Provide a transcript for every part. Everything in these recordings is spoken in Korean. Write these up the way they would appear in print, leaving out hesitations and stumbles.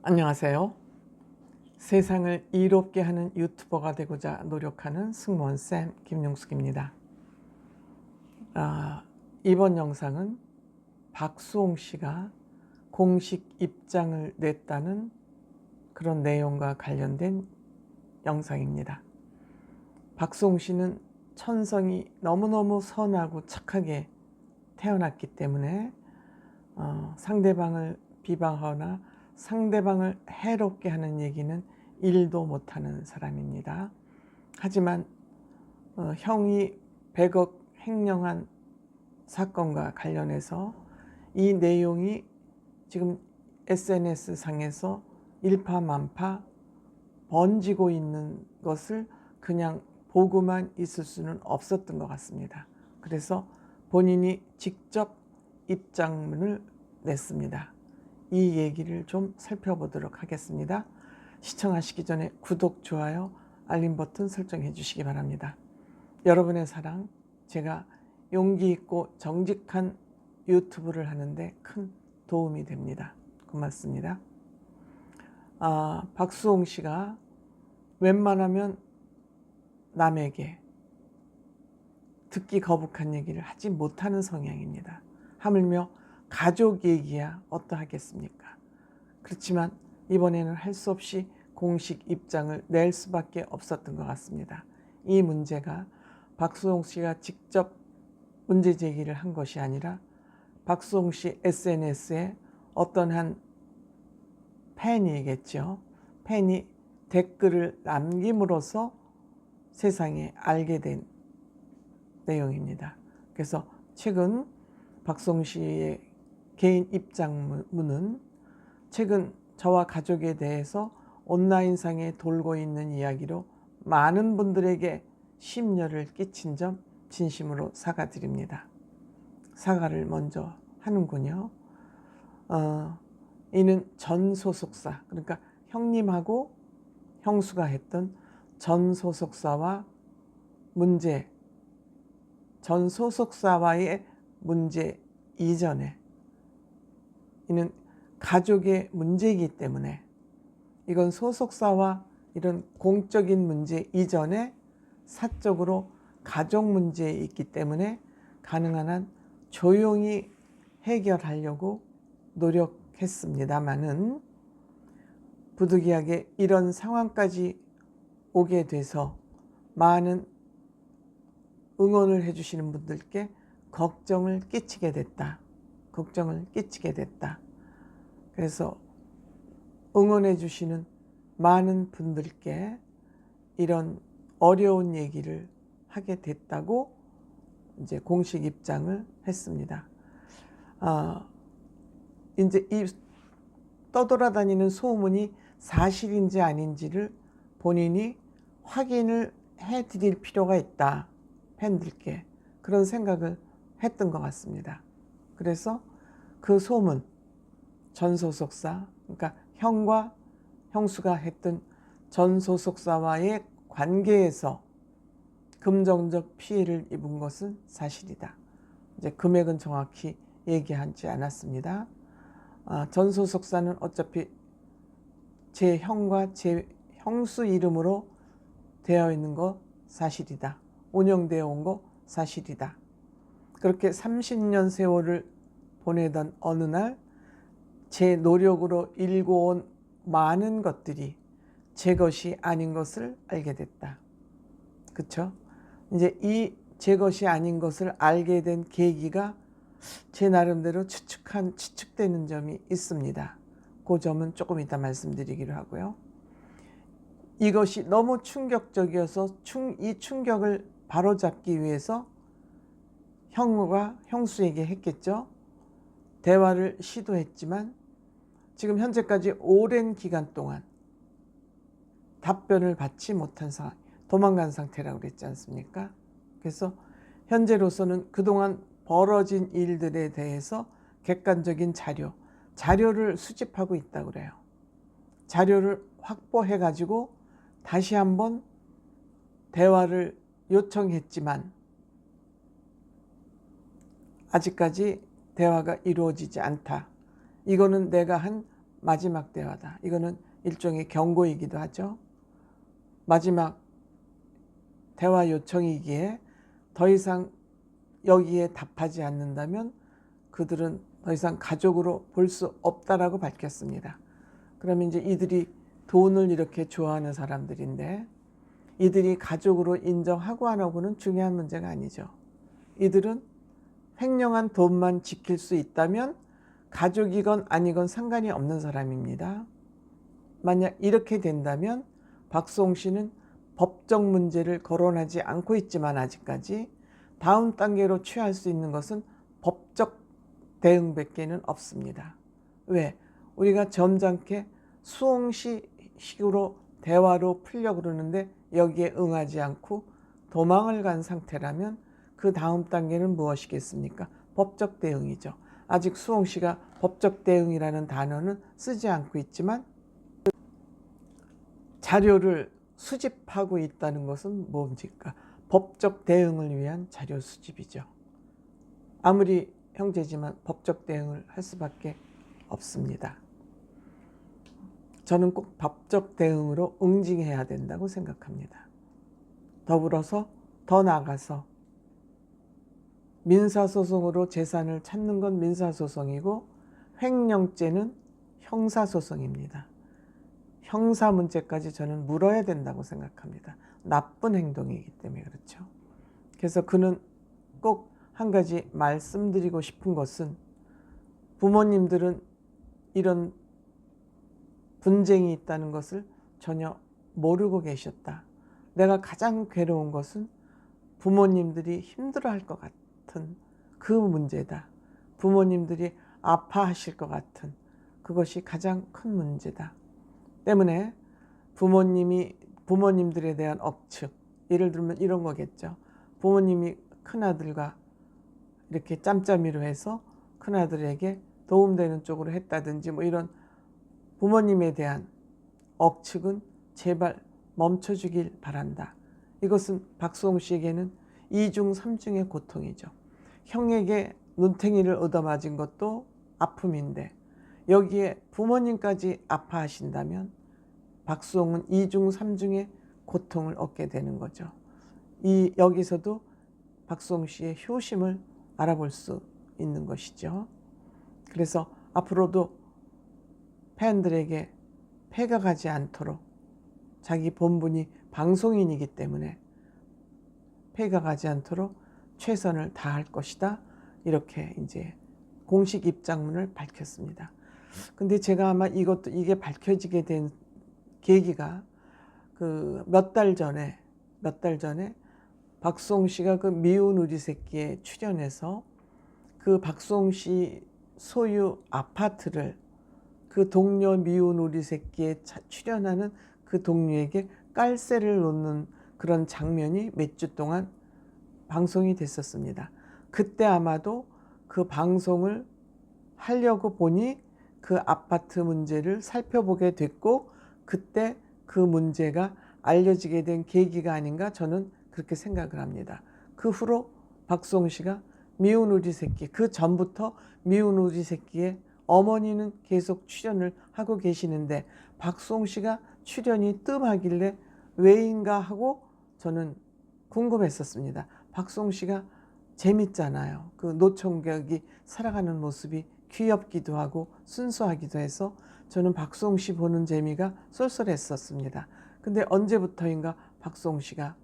안녕하세요. 세상을 이롭게 하는 유튜버가 되고자 노력하는 승무원쌤 김용숙입니다. 이번 영상은 박수홍 씨가 공식 입장을 냈다는 그런 내용과 관련된 영상입니다. 박수홍 씨는 천성이 너무너무 선하고 착하게 태어났기 때문에 상대방을 비방하거나 상대방을 해롭게 하는 얘기는 일도 못하는 사람입니다. 하지만 형이 100억 횡령한 사건과 관련해서 이 내용이 지금 SNS 상에서 일파만파 번지고 있는 것을 그냥 보고만 있을 수는 없었던 것 같습니다. 그래서 본인이 직접 입장문을 냈습니다. 이 얘기를 좀 살펴보도록 하겠습니다. 시청하시기 전에 구독, 좋아요, 알림 버튼 설정해 주시기 바랍니다. 여러분의 사랑, 제가 용기 있고 정직한 유튜브를 하는데 큰 도움이 됩니다. 고맙습니다. 박수홍 씨가 웬만하면 남에게 듣기 거북한 얘기를 하지 못하는 성향입니다. 하물며 가족 얘기야 어떠하겠습니까? 그렇지만 이번에는 할 수 없이 공식 입장을 낼 수밖에 없었던 것 같습니다. 이 문제가 박수홍 씨가 직접 문제 제기를 한 것이 아니라 박수홍 씨 SNS에 어떤 한 팬이겠죠. 팬이 댓글을 남김으로써 세상에 알게 된 내용입니다. 그래서 최근 박수홍 씨의 개인 입장문은 최근 저와 가족에 대해서 온라인상에 돌고 있는 이야기로 많은 분들에게 심려를 끼친 점 진심으로 사과드립니다. 사과를 먼저 하는군요. 이는 전 소속사, 그러니까 형님하고 형수가 했던 전 소속사와 전 소속사와의 문제 이전에, 이는 가족의 문제이기 때문에, 이건 소속사와 이런 공적인 문제 이전에 사적으로 가족 문제에 있기 때문에 가능한 한 조용히 해결하려고 노력했습니다마는 부득이하게 이런 상황까지 오게 돼서 많은 응원을 해주시는 분들께 걱정을 끼치게 됐다. 그래서 응원해 주시는 많은 분들께 이런 어려운 얘기를 하게 됐다고 이제 공식 입장을 했습니다. 이제 이 떠돌아다니는 소문이 사실인지 아닌지를 본인이 확인을 해 드릴 필요가 있다. 팬들께 그런 생각을 했던 것 같습니다. 그래서 그 소문, 전 소속사, 그러니까 형과 형수가 했던 전 소속사와의 관계에서 금전적 피해를 입은 것은 사실이다. 이제 금액은 정확히 얘기하지 않았습니다. 전 소속사는 어차피 제 형과 제 형수 이름으로 되어 있는 거 사실이다. 운영되어 온 거 사실이다. 그렇게 30년 세월을 보내던 어느 날 제 노력으로 일궈온 많은 것들이 제 것이 아닌 것을 알게 됐다. 그렇죠? 이제 이 제 것이 아닌 것을 알게 된 계기가 제 나름대로 추측되는 점이 있습니다. 그 점은 조금 이따 말씀드리기로 하고요. 이것이 너무 충격적이어서 이 충격을 바로잡기 위해서 형과 형수에게 했겠죠. 대화를 시도했지만 지금 현재까지 오랜 기간 동안 답변을 받지 못한 상황, 도망간 상태라고 그랬지 않습니까? 그래서 현재로서는 그동안 벌어진 일들에 대해서 객관적인 자료를 수집하고 있다고 그래요. 자료를 확보해 가지고 다시 한번 대화를 요청했지만 아직까지 대화가 이루어지지 않다. 이거는 내가 한 마지막 대화다. 이거는 일종의 경고이기도 하죠. 마지막 대화 요청이기에 더 이상 여기에 답하지 않는다면 그들은 더 이상 가족으로 볼 수 없다라고 밝혔습니다. 그러면 이제 이들이 돈을 이렇게 좋아하는 사람들인데 이들이 가족으로 인정하고 안 하고는 중요한 문제가 아니죠. 이들은 횡령한 돈만 지킬 수 있다면 가족이건 아니건 상관이 없는 사람입니다. 만약 이렇게 된다면 박수홍 씨는 법적 문제를 거론하지 않고 있지만 아직까지 다음 단계로 취할 수 있는 것은 법적 대응밖에는 없습니다. 왜? 우리가 점잖게 수홍 씨 식으로 대화로 풀려고 그러는데 여기에 응하지 않고 도망을 간 상태라면 그 다음 단계는 무엇이겠습니까? 법적 대응이죠. 아직 수홍 씨가 법적 대응이라는 단어는 쓰지 않고 있지만 자료를 수집하고 있다는 것은 뭡니까? 법적 대응을 위한 자료 수집이죠. 아무리 형제지만 법적 대응을 할 수밖에 없습니다. 저는 꼭 법적 대응으로 응징해야 된다고 생각합니다. 더불어서 더 나아가서 민사소송으로 재산을 찾는 건 민사소송이고 횡령죄는 형사소송입니다. 형사 문제까지 저는 물어야 된다고 생각합니다. 나쁜 행동이기 때문에 그렇죠. 그래서 그는 꼭 한 가지 말씀드리고 싶은 것은 부모님들은 이런 분쟁이 있다는 것을 전혀 모르고 계셨다. 내가 가장 괴로운 것은 부모님들이 힘들어할 것 같은 그 문제다. 부모님들이 아파하실 것 같은 그것이 가장 큰 문제다. 때문에 부모님들에 대한 억측, 예를 들면 이런 거겠죠. 부모님이 큰아들과 이렇게 짬짬이로 해서 큰아들에게 도움되는 쪽으로 했다든지 뭐 이런 부모님에 대한 억측은 제발 멈춰주길 바란다. 이것은 박수홍 씨에게는 2중 3중의 고통이죠. 형에게 눈탱이를 얻어맞은 것도 아픔인데 여기에 부모님까지 아파하신다면 박수홍은 2중 3중의 고통을 얻게 되는 거죠. 여기서도 박수홍 씨의 효심을 알아볼 수 있는 것이죠. 그래서 앞으로도 팬들에게 폐가 가지 않도록 자기 본분이 방송인이기 때문에 폐가 가지 않도록 최선을 다할 것이다. 이렇게 이제 공식 입장문을 밝혔습니다. 근데 제가 아마 이게 밝혀지게 된 계기가 그 몇 달 전에 박수홍 씨가 그 미운 우리 새끼에 출연해서 그 박수홍 씨 소유 아파트를 그 동료 미운 우리 새끼에 출연하는 그 동료에게 깔쇠를 놓는 그런 장면이 몇 주 동안 방송이 됐었습니다. 그때 아마도 그 방송을 하려고 보니 그 아파트 문제를 살펴보게 됐고 그때 그 문제가 알려지게 된 계기가 아닌가 저는 그렇게 생각을 합니다. 그 후로 박수홍 씨가 미운 우리 새끼, 그 전부터 미운 우리 새끼에 어머니는 계속 출연을 하고 계시는데 박수홍 씨가 출연이 뜸하길래 왜인가 하고 저는 궁금했었습니다. 박수홍 씨가 재밌잖아요. 그 노총각이 살아가는 모습이 귀엽기도 하고 순수하기도 해서 저는 박수홍 씨 보는 재미가 쏠쏠했었습니다. 근데 언제부터인가 박수홍 씨가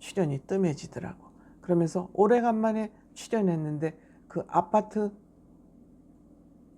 출연이 뜸해지더라고. 그러면서 오래간만에 출연했는데 그 아파트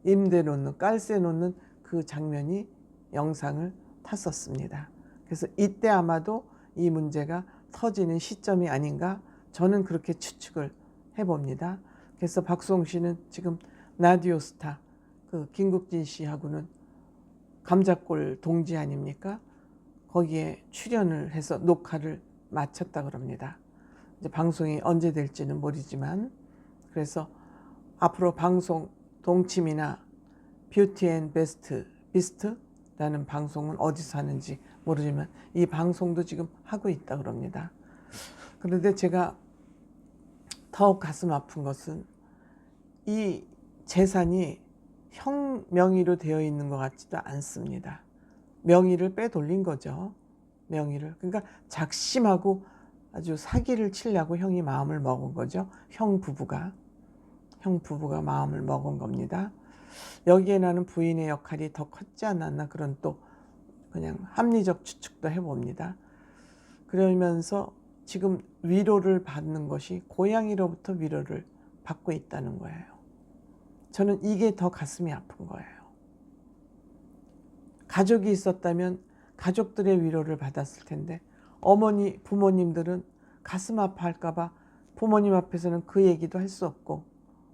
임대 놓는 깔쇠 놓는 그 장면이 영상을 탔었습니다. 그래서 이때 아마도 이 문제가 터지는 시점이 아닌가 저는 그렇게 추측을 해봅니다. 그래서 박수홍 씨는 지금 라디오스타 그 김국진 씨하고는 감자골 동지 아닙니까? 거기에 출연을 해서 녹화를 마쳤다 그럽니다. 이제 방송이 언제 될지는 모르지만 그래서 앞으로 방송 동침이나 뷰티 앤 비스트라는 방송은 어디서 하는지 모르지만 이 방송도 지금 하고 있다 그럽니다. 그런데 제가 더욱 가슴 아픈 것은 이 재산이 형 명의로 되어 있는 것 같지도 않습니다. 명의를 빼돌린 거죠. 명의를. 그러니까 작심하고 아주 사기를 치려고 형이 마음을 먹은 거죠. 형 부부가 마음을 먹은 겁니다. 여기에 나는 부인의 역할이 더 컸지 않았나 그런 또 그냥 합리적 추측도 해봅니다. 그러면서 지금 위로를 받는 것이 고양이로부터 위로를 받고 있다는 거예요. 저는 이게 더 가슴이 아픈 거예요. 가족이 있었다면 가족들의 위로를 받았을 텐데 부모님들은 가슴 아파할까 봐 부모님 앞에서는 그 얘기도 할 수 없고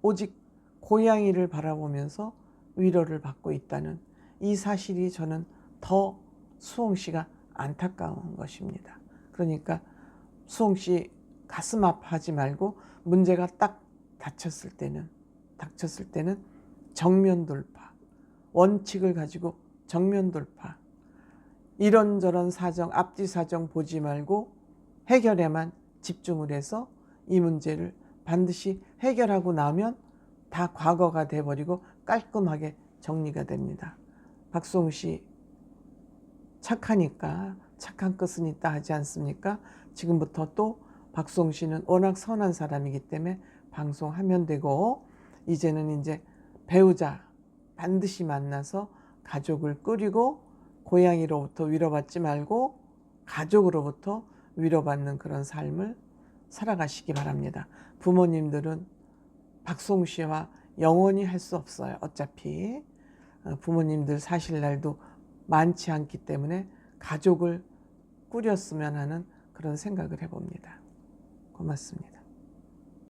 오직 고양이를 바라보면서 위로를 받고 있다는 이 사실이 저는 더 수홍 씨가 안타까운 것입니다. 그러니까 수홍 씨 가슴 아파하지 말고 문제가 딱 닥쳤을 때는 정면 돌파, 원칙을 가지고 정면 돌파, 이런저런 사정, 앞뒤 사정 보지 말고 해결에만 집중을 해서 이 문제를 반드시 해결하고 나면 다 과거가 돼버리고 깔끔하게 정리가 됩니다. 박수홍 씨 착하니까 착한 끝은 있다 하지 않습니까? 지금부터 또 박수홍 씨는 워낙 선한 사람이기 때문에 방송하면 되고 이제는 이제 배우자 반드시 만나서 가족을 꾸리고 고양이로부터 위로받지 말고 가족으로부터 위로받는 그런 삶을 살아가시기 바랍니다. 부모님들은 박수홍 씨와 영원히 할 수 없어요. 어차피 부모님들 사실 날도 많지 않기 때문에 가족을 꾸렸으면 하는 그런 생각을 해봅니다. 고맙습니다.